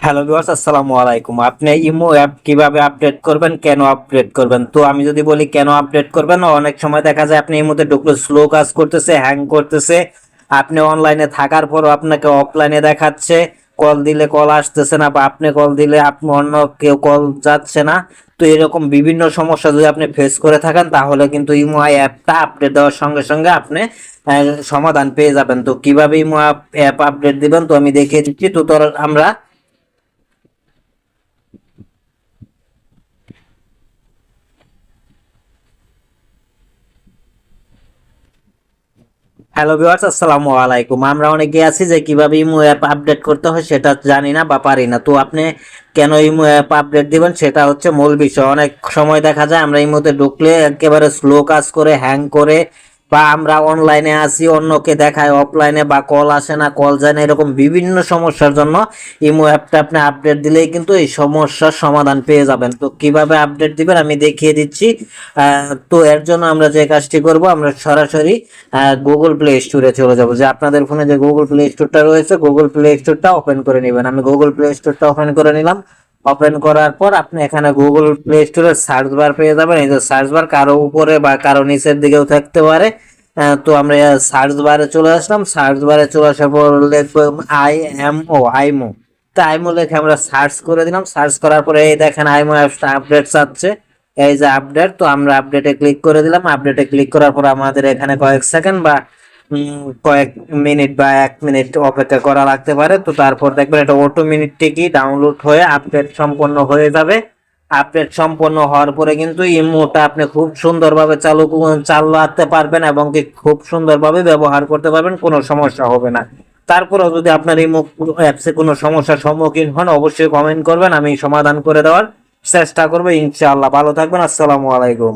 Hello viewers, আসসালামু আলাইকুম। আপনি ইমো অ্যাপ কিভাবে আপডেট করবেন, কেন আপডেট করবেন? তো আমি যদি বলি কেন আপডেট করবেন, অনেক সময় দেখা যায় আপনি ইমোতে ঢুকলে স্লো কাজ করতেছে, হ্যাং করতেছে। আপনি অনলাইনে থাকার পরও আপনাকে অফলাইনে দেখাচ্ছে, কল দিলে কল আসতেছে না, বা আপনি কল দিলে আপনি অন্য কেউ কল যাচ্ছে না। তো এরকম বিভিন্ন সমস্যা যদি আপনি ফেস করে থাকেন, তাহলে কিন্তু ইমো অ্যাপটা আপডেট দেওয়ার সঙ্গে সঙ্গে আপনি সমাধান পেয়ে যাবেন। তো কিভাবে ইমো অ্যাপ আপডেট দিবেন, তো আমি দেখিয়ে দিচ্ছি। তো আমরা হ্যালো ভিউয়ার্স, আসসালামু আলাইকুম। আমরা অনেকে আছি যে কিভাবে ইমো অ্যাপ আপডেট করতে হয় সেটা জানি না বা পারি না। তো আপনি কেন ইমো অ্যাপ আপডেট দিবেন সেটা হচ্ছে মূল বিষয়। অনেক সময় দেখা যায় আমরা ইমোতে ঢুকলে একেবারে স্লো কাজ করে, হ্যাং করে, বা আমরা অনলাইনে আসি অন্যকে দেখায় অফলাইনে, বা কল আসে না, কল যায় না, এরকম বিভিন্ন সমস্যার জন্য ইমো অ্যাপটা আপনি আপডেট দিলেই কিন্তু এই সমস্যার সমাধান পেয়ে যাবেন। তো কিভাবে আপডেট দিবেন আমি দেখিয়ে দিচ্ছি। তো এর জন্য আমরা যে কাজটি করব, আমরা সরাসরি গুগল প্লে স্টোরে চলে যাব। যে আপনাদের ফোনে যে গুগল প্লে স্টোরটা রয়েছে, গুগল প্লে স্টোরটা ওপেন করে নেবেন। আমি গুগল প্লে স্টোরটা ওপেন করে নিলাম। ওপেন করার পর আপনি এখানে গুগল প্লে স্টোরের সার্চ বার পেয়ে যাবেন। এই যে সার্চ বার কারো উপরে বা কারো নিচের দিকেও থাকতে পারে। তো আমরা সার্চ বারে চলে আসলাম। সার্চ বারে চলে আসার পর লিখবো আইমো। তো আইমো লিখে আমরা সার্চ করে দিলাম। সার্চ করার পরে এই দেখেন আইমো অ্যাপসটা আপডেট চাচ্ছে। এই যে আপডেট, তো আমরা আপডেটে ক্লিক করে দিলাম। আপডেটে ক্লিক করার পর আমাদের এখানে কয়েক সেকেন্ড বা কয়েক মিনিট বা 1 মিনিট অপেক্ষা করা লাগতে পারে। তো তারপর দেখবেন এটা অটোমেটিকই ডাউনলোড হয়ে আপডেট সম্পন্ন হয়ে যাবে। আপডেট সম্পন্ন হওয়ার পরে কিন্তু ইমোটা আপনি খুব সুন্দরভাবে চালাতে পারবেন এবং কি খুব সুন্দরভাবে ব্যবহার করতে পারবেন, কোনো সমস্যা হবে না। তারপরেও যদি আপনার ইমো অ্যাপসে কোনো সমস্যার সম্মুখীন হন, অবশ্যই কমেন্ট করবেন, আমি সমাধান করে দেওয়ার চেষ্টা করবো ইনশাআল্লাহ। ভালো থাকবেন, আসসালামু আলাইকুম।